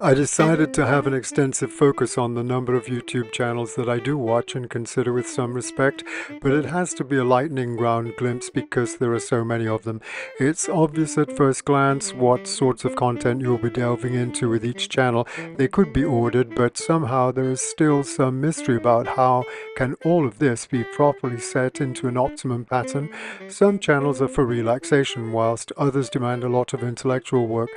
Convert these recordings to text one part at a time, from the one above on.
I decided to have an extensive focus on the number of YouTube channels that I do watch and consider with some respect, but it has to be a lightning round glimpse because there are so many of them. It's obvious at first glance what sorts of content you'll be delving into with each channel. They could be ordered, but somehow there is still some mystery about how can all of this be properly set into an optimum pattern. Some channels are for relaxation, whilst others demand a lot of intellectual work.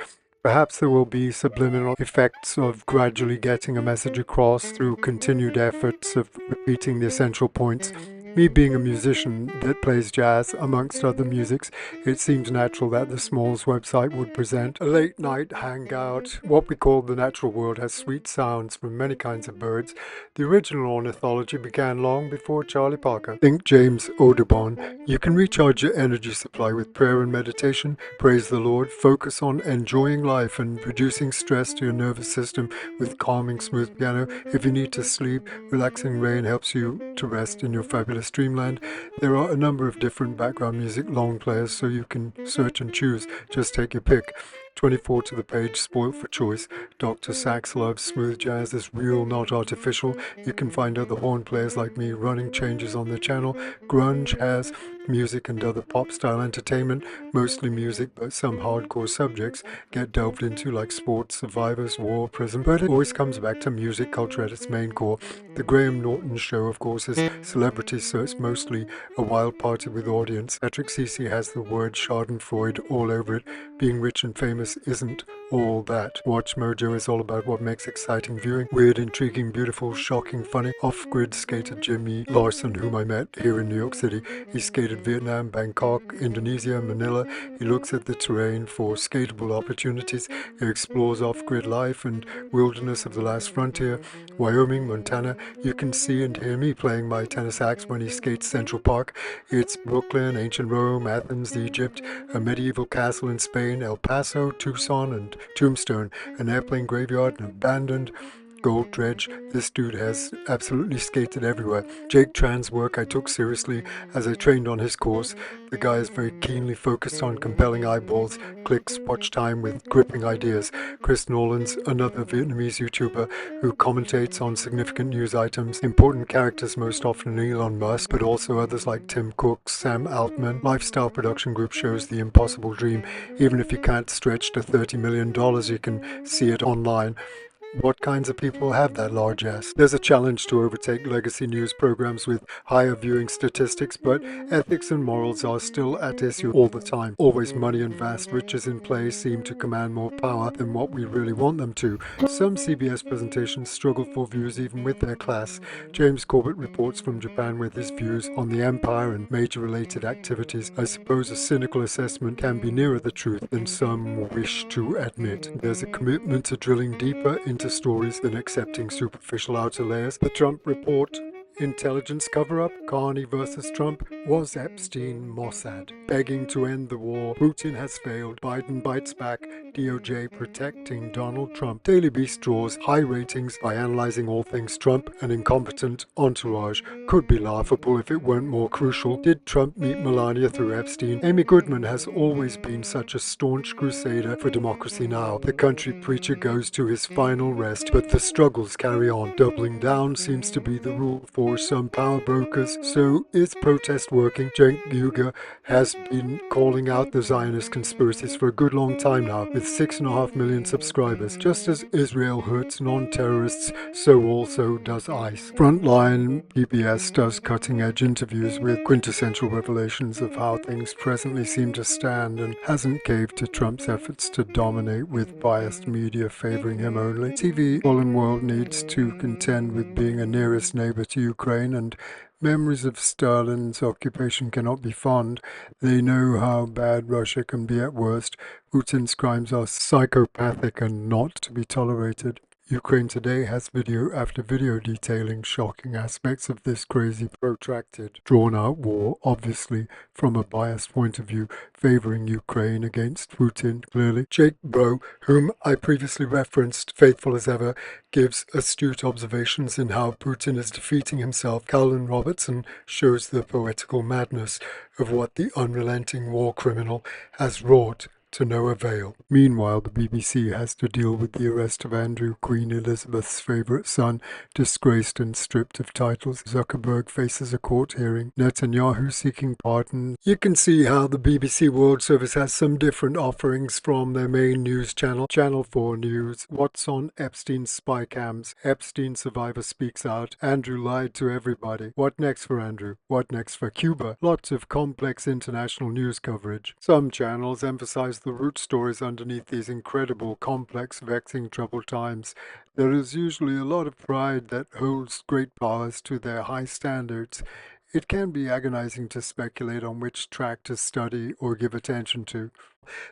Perhaps there will be subliminal effects of gradually getting a message across through continued efforts of repeating the essential points. Me being a musician that plays jazz amongst other musics, it seems natural that the Smalls website would present a late night hangout. What we call the natural world has sweet sounds from many kinds of birds. The original ornithology began long before Charlie Parker. Think James Audubon. You can recharge your energy supply with prayer and meditation, praise the Lord, focus on enjoying life and reducing stress to your nervous system with calming smooth piano. If you need to sleep, relaxing rain helps you to rest in your fabulous dreamland. There are a number of different background music long players, so you can search and choose. Just take your pick. 24 to the page, spoilt for choice. Dr. Sax loves smooth jazz is real, not artificial. You can find other horn players like me running changes on the channel. Grunge has music and other pop-style entertainment, mostly music, but some hardcore subjects get delved into like sports, survivors, war, prison, but it always comes back to music culture at its main core. The Graham Norton Show, of course, is celebrities, so it's mostly a wild party with audience. Patrick Cece has the word schadenfreude all over it. Being rich and famous isn't all that. Watch Mojo is all about what makes exciting viewing. Weird, intriguing, beautiful, shocking, funny. Off-grid skater Jimmy Larson, whom I met here in New York City. He skated Vietnam, Bangkok, Indonesia, Manila. He looks at the terrain for skatable opportunities. He explores off-grid life and wilderness of the last frontier. Wyoming, Montana. You can see and hear me playing my tenor sax when he skates Central Park. It's Brooklyn, ancient Rome, Athens, Egypt, a medieval castle in Spain, El Paso, Tucson, and Tombstone, an airplane graveyard, an abandoned gold dredge. This dude has absolutely skated everywhere. Jake Tran's work I took seriously as I trained on his course. The guy is very keenly focused on compelling eyeballs, clicks, watch time with gripping ideas. Chris Nolan's another Vietnamese YouTuber who commentates on significant news items, important characters, most often Elon Musk, but also others like Tim Cook, Sam Altman. Lifestyle Production Group shows the impossible dream. Even if you can't stretch to $30 million, you can see it online. What kinds of people have that largesse? There's a challenge to overtake legacy news programs with higher viewing statistics, but ethics and morals are still at issue all the time. Always money and vast riches in play seem to command more power than what we really want them to. Some CBS presentations struggle for views even with their class. James Corbett reports from Japan with his views on the empire and major related activities. I suppose a cynical assessment can be nearer the truth than some wish to admit. There's a commitment to drilling deeper into stories than accepting superficial outer layers. The Trump report, intelligence cover-up, Carney versus Trump, was Epstein Mossad? Begging to end the war, Putin has failed, Biden bites back, DOJ protecting Donald Trump. Daily Beast draws high ratings by analyzing all things Trump. An incompetent entourage could be laughable if it weren't more crucial. Did Trump meet Melania through Epstein? Amy Goodman has always been such a staunch crusader for democracy now. The country preacher goes to his final rest, but the struggles carry on. Doubling down seems to be the rule for some power brokers. So is protest working? Cenk Uygur has been calling out the Zionist conspiracies for a good long time now, with 6.5 million subscribers. Just as Israel hurts non-terrorists, so also does ICE. Frontline PBS does cutting-edge interviews with quintessential revelations of how things presently seem to stand and hasn't caved to Trump's efforts to dominate with biased media favoring him only. TV fallen world needs to contend with being a nearest neighbor to Ukraine, and memories of Stalin's occupation cannot be fond. They know how bad Russia can be at worst. Putin's crimes are psychopathic and not to be tolerated. Ukraine Today has video after video detailing shocking aspects of this crazy, protracted, drawn-out war, obviously from a biased point of view, favoring Ukraine against Putin, clearly. Jake Bro, whom I previously referenced, faithful as ever, gives astute observations in how Putin is defeating himself. Colin Robertson shows the poetical madness of what the unrelenting war criminal has wrought to no avail. Meanwhile, the BBC has to deal with the arrest of Andrew, Queen Elizabeth's favourite son, disgraced and stripped of titles. Zuckerberg faces a court hearing. Netanyahu seeking pardon. You can see how the BBC World Service has some different offerings from their main news channel, Channel 4 News. What's on Epstein's spy cams? Epstein survivor speaks out. Andrew lied to everybody. What next for Andrew? What next for Cuba? Lots of complex international news coverage. Some channels emphasize the root stories underneath these incredible, complex, vexing, troubled times. There is usually a lot of pride that holds great powers to their high standards. It can be agonizing to speculate on which track to study or give attention to.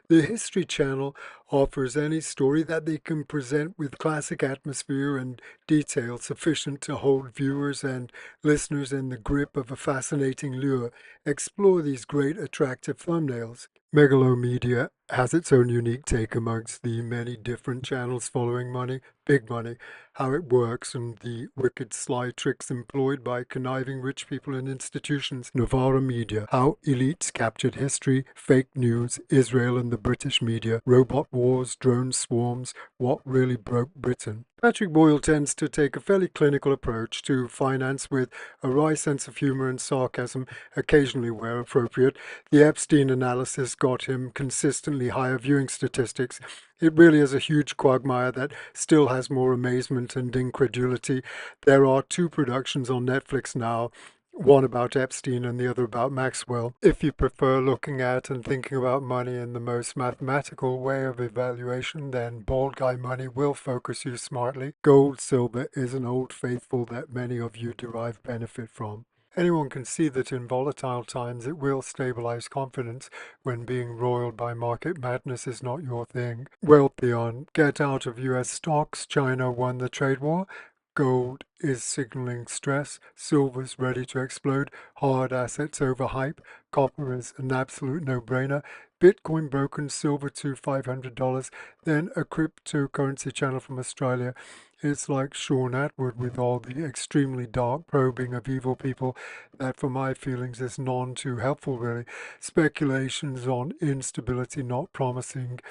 The History Channel offers any story that they can present with classic atmosphere and detail sufficient to hold viewers and listeners in the grip of a fascinating lure. Explore these great attractive thumbnails. Megalomedia has its own unique take amongst the many different channels following money, big money, how it works, and the wicked sly tricks employed by conniving rich people and institutions. Novara Media, how elites captured history, fake news, Israel and the British media, robot wars, drone swarms, what really broke Britain. Patrick Boyle tends to take a fairly clinical approach to finance with a wry sense of humor and sarcasm, occasionally where appropriate. The Epstein analysis got him consistently higher viewing statistics. It really is a huge quagmire that still has more amazement and incredulity. There are 2 productions on Netflix now, one about Epstein and the other about Maxwell. If you prefer looking at and thinking about money in the most mathematical way of evaluation, then Bald Guy Money will focus you smartly. Gold, silver is an old faithful that many of you derive benefit from. Anyone can see that in volatile times it will stabilize confidence when being roiled by market madness is not your thing. Wealthy on get out of US stocks, China won the trade war. Gold is signaling stress, silver's ready to explode, hard assets overhype, copper is an absolute no-brainer, Bitcoin broken, silver to $500, then a cryptocurrency channel from Australia. It's like Sean Atwood with all the extremely dark probing of evil people that for my feelings is none too helpful really. Speculations on instability not promising.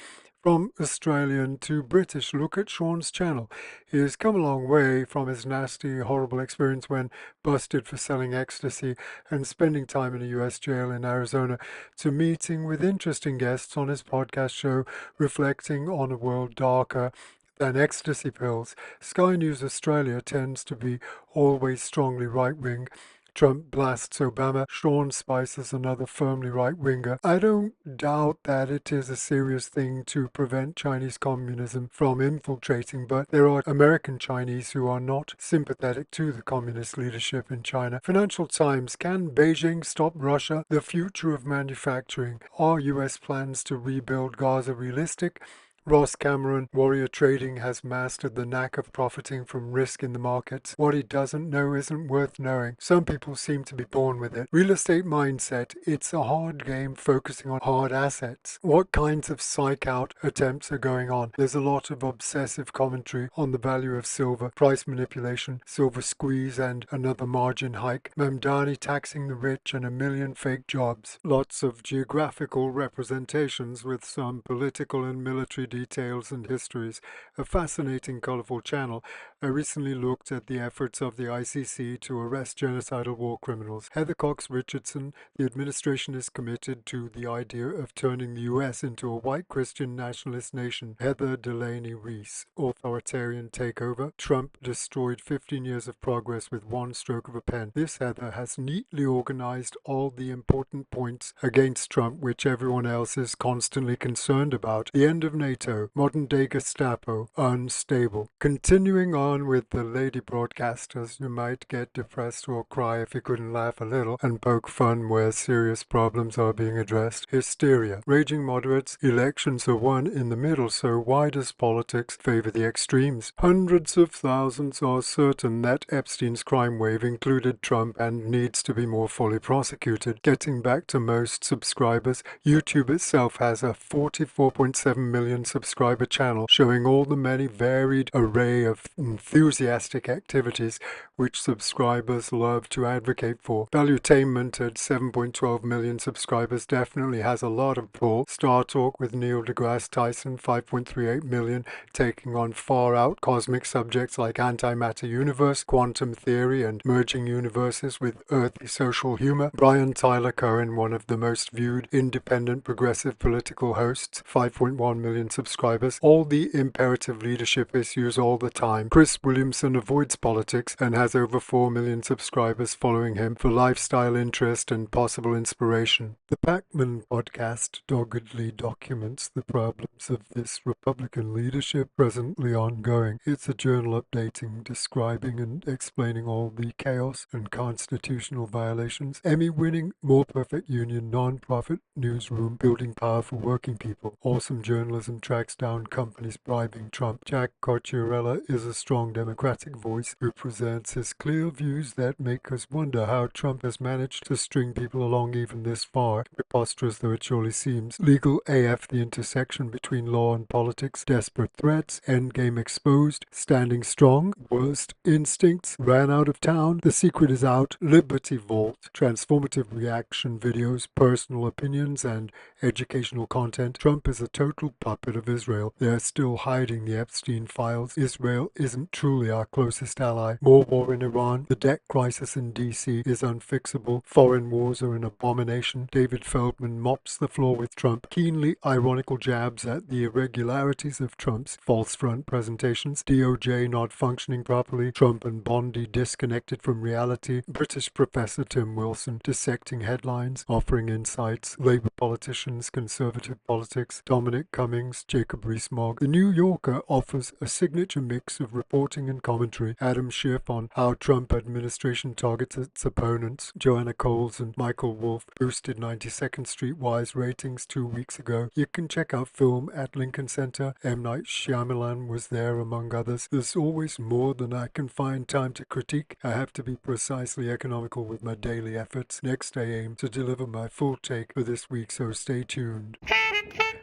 From Australian to British, look at Sean's channel. He has come a long way from his nasty, horrible experience when busted for selling ecstasy and spending time in a US jail in Arizona to meeting with interesting guests on his podcast show reflecting on a world darker than ecstasy pills. Sky News Australia tends to be always strongly right-wing. Trump blasts Obama. Sean Spice is another firmly right-winger. I don't doubt that it is a serious thing to prevent Chinese communism from infiltrating, but there are American Chinese who are not sympathetic to the communist leadership in China. Financial Times, can Beijing stop Russia? The future of manufacturing. Are US plans to rebuild Gaza realistic? Ross Cameron, Warrior Trading, has mastered the knack of profiting from risk in the markets. What he doesn't know isn't worth knowing. Some people seem to be born with it. Real estate mindset. It's a hard game focusing on hard assets. What kinds of psych-out attempts are going on? There's a lot of obsessive commentary on the value of silver, price manipulation, silver squeeze and another margin hike, Mamdani taxing the rich and a million fake jobs. Lots of geographical representations with some political and military details and histories. A fascinating, colourful channel. I recently looked at the efforts of the ICC to arrest genocidal war criminals. Heather Cox Richardson, the administration is committed to the idea of turning the US into a white Christian nationalist nation. Heather Delaney Reese, authoritarian takeover. Trump destroyed 15 years of progress with one stroke of a pen. This Heather has neatly organized all the important points against Trump which everyone else is constantly concerned about. The end of NATO, modern day Gestapo, unstable. Continuing on with the lady broadcasters, you might get depressed or cry if you couldn't laugh a little and poke fun where serious problems are being addressed. Hysteria. Raging moderates, elections are won in the middle, so why does politics favor the extremes? Hundreds of thousands are certain that Epstein's crime wave included Trump and needs to be more fully prosecuted. Getting back to most subscribers, YouTube itself has a 44.7 million subscriber channel showing all the many varied array of enthusiastic activities which subscribers love to advocate for. Valuetainment at 7.12 million subscribers definitely has a lot of pull. Star Talk with Neil deGrasse Tyson, 5.38 million, taking on far-out cosmic subjects like antimatter universe, quantum theory, and merging universes with earthy social humor. Brian Tyler Cohen, one of the most viewed independent progressive political hosts, 5.1 million subscribers. All the imperative leadership issues all the time. Chris Williamson avoids politics and has over 4 million subscribers following him for lifestyle interest and possible inspiration. The Packman podcast doggedly documents the problems of this Republican leadership presently ongoing. It's a journal updating, describing and explaining all the chaos and constitutional violations. Emmy-winning More Perfect Union non-profit newsroom building power for working people. Awesome journalism tracks down companies bribing Trump. Jack Cocciarella is a strong Democratic voice who presents his clear views that make us wonder how Trump has managed to string people along even this far, preposterous though it surely seems. Legal AF, the intersection between law and politics, desperate threats, endgame exposed, standing strong, worst instincts, ran out of town, the secret is out, Liberty Vault, transformative reaction videos, personal opinions, and educational content. Trump is a total puppet of Israel. They're still hiding the Epstein files. Israel isn't truly our closest ally. More war in Iran. The debt crisis in DC is unfixable. Foreign wars are an abomination. David Feldman mops the floor with Trump. Keenly ironical jabs at the irregularities of Trump's false front presentations. DOJ not functioning properly. Trump and Bondi disconnected from reality. British professor Tim Wilson dissecting headlines, offering insights. Labour politicians, conservative politics. Dominic Cummings, Jacob Rees-Mogg. The New Yorker offers a signature mix of reporting and commentary. Adam Schiff on how Trump administration targets its opponents. Joanna Coles and Michael Wolff boosted 92nd Street Wise ratings 2 weeks ago. You can check out Film at Lincoln Center. M. Night Shyamalan was there, among others. There's always more than I can find time to critique. I have to be precisely economical with my daily efforts. Next, I aim to deliver my full take for this week, so stay tuned.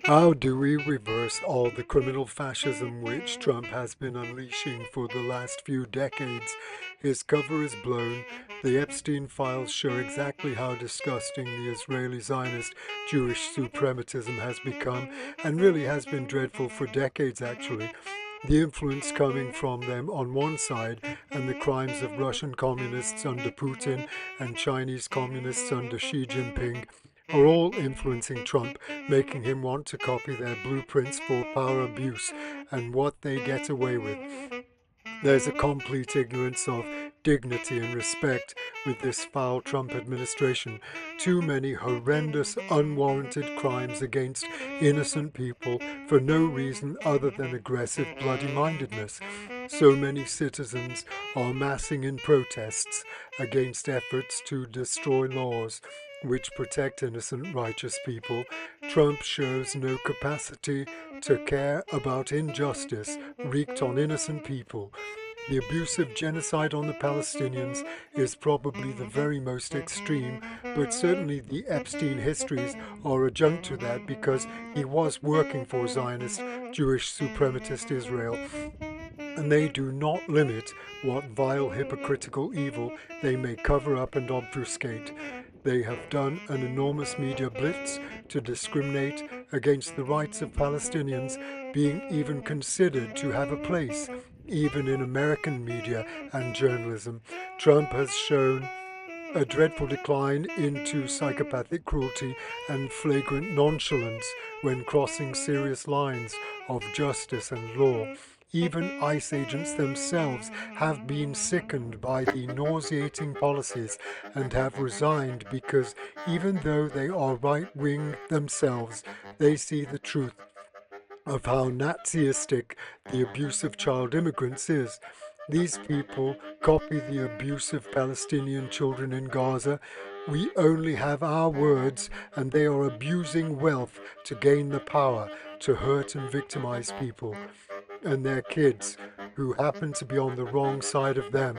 How do we reverse all the criminal fascism which Trump has been unleashing for the last few decades? His cover is blown. The Epstein files show exactly how disgusting the Israeli Zionist Jewish suprematism has become, and really has been dreadful for decades actually. The influence coming from them on one side, and the crimes of Russian communists under Putin and Chinese communists under Xi Jinping are all influencing Trump, making him want to copy their blueprints for power abuse and what they get away with. There's a complete ignorance of dignity and respect with this foul Trump administration. Too many horrendous, unwarranted crimes against innocent people for no reason other than aggressive bloody-mindedness. So many citizens are massing in protests against efforts to destroy laws which protect innocent, righteous people. Trump shows no capacity to care about injustice wreaked on innocent people. The abusive genocide on the Palestinians is probably the very most extreme, but certainly the Epstein histories are adjunct to that because he was working for Zionist Jewish suprematist Israel. And they do not limit what vile hypocritical evil they may cover up and obfuscate. They have done an enormous media blitz to discriminate against the rights of Palestinians being even considered to have a place, even in American media and journalism. Trump has shown a dreadful decline into psychopathic cruelty and flagrant nonchalance when crossing serious lines of justice and law. Even ICE agents themselves have been sickened by the nauseating policies and have resigned because even though they are right-wing themselves, they see the truth of how Nazistic the abuse of child immigrants is. These people copy the abuse of Palestinian children in Gaza. We only have our words, and they are abusing wealth to gain the power to hurt and victimize people and their kids who happen to be on the wrong side of them.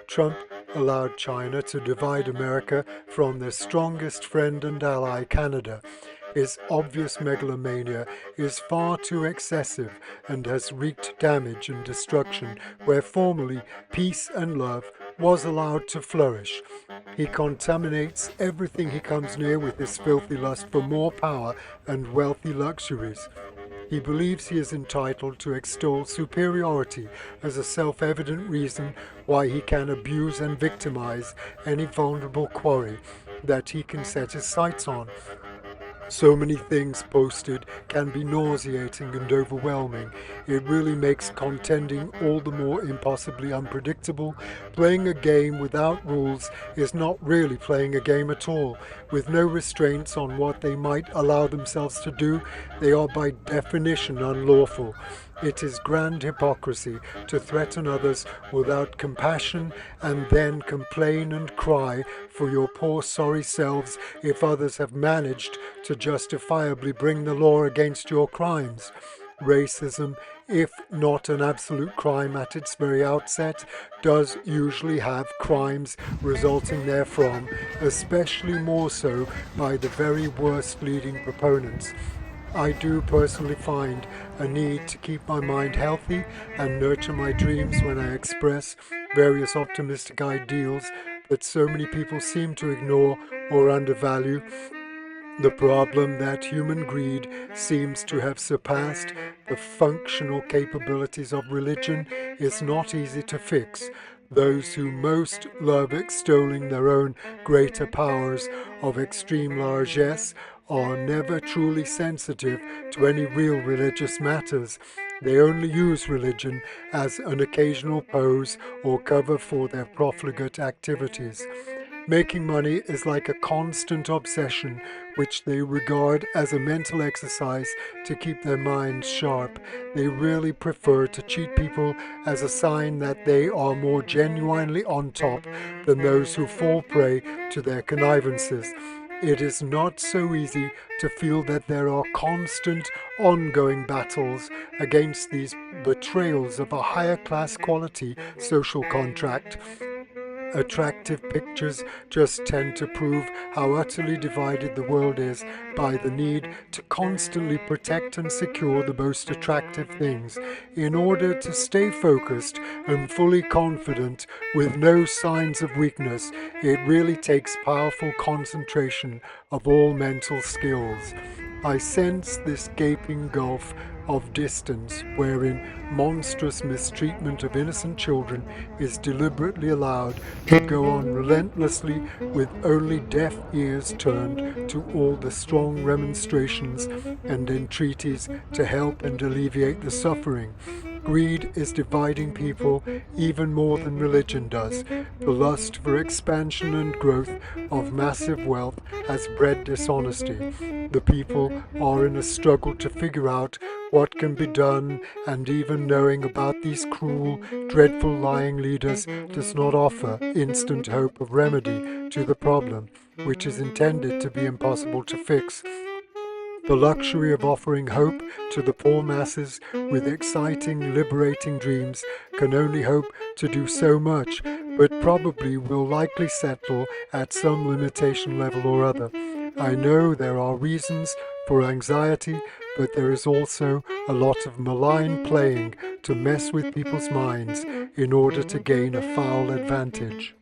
Trump allowed China to divide America from their strongest friend and ally, Canada. His obvious megalomania is far too excessive and has wreaked damage and destruction where formerly peace and love was allowed to flourish. He contaminates everything he comes near with his filthy lust for more power and wealthy luxuries. He believes he is entitled to extol superiority as a self-evident reason why he can abuse and victimize any vulnerable quarry that he can set his sights on. So many things posted can be nauseating and overwhelming. It really makes contending all the more impossibly unpredictable. Playing a game without rules is not really playing a game at all. With no restraints on what they might allow themselves to do, they are by definition unlawful. It is grand hypocrisy to threaten others without compassion and then complain and cry for your poor sorry selves if others have managed to justifiably bring the law against your crimes. Racism, if not an absolute crime at its very outset, does usually have crimes resulting therefrom, especially more so by the very worst leading proponents. I do personally find a need to keep my mind healthy and nurture my dreams when I express various optimistic ideals that so many people seem to ignore or undervalue. The problem that human greed seems to have surpassed the functional capabilities of religion is not easy to fix. Those who most love extolling their own greater powers of extreme largesse are never truly sensitive to any real religious matters. They only use religion as an occasional pose or cover for their profligate activities. Making money is like a constant obsession which they regard as a mental exercise to keep their minds sharp. They really prefer to cheat people as a sign that they are more genuinely on top than those who fall prey to their connivances. It is not so easy to feel that there are constant, ongoing battles against these betrayals of a higher class quality social contract. Attractive pictures just tend to prove how utterly divided the world is by the need to constantly protect and secure the most attractive things in order to stay focused and fully confident with no signs of weakness. It really takes powerful concentration of all mental skills. I sense this gaping gulf of distance wherein monstrous mistreatment of innocent children is deliberately allowed to go on relentlessly with only deaf ears turned to all the strong remonstrations and entreaties to help and alleviate the suffering. Greed is dividing people even more than religion does. The lust for expansion and growth of massive wealth has bred dishonesty. The people are in a struggle to figure out what can be done, and even knowing about these cruel, dreadful lying leaders does not offer instant hope of remedy to the problem, which is intended to be impossible to fix. The luxury of offering hope to the poor masses with exciting, liberating dreams can only hope to do so much, but probably will likely settle at some limitation level or other. I know there are reasons for anxiety, but there is also a lot of malign playing to mess with people's minds in order to gain a foul advantage.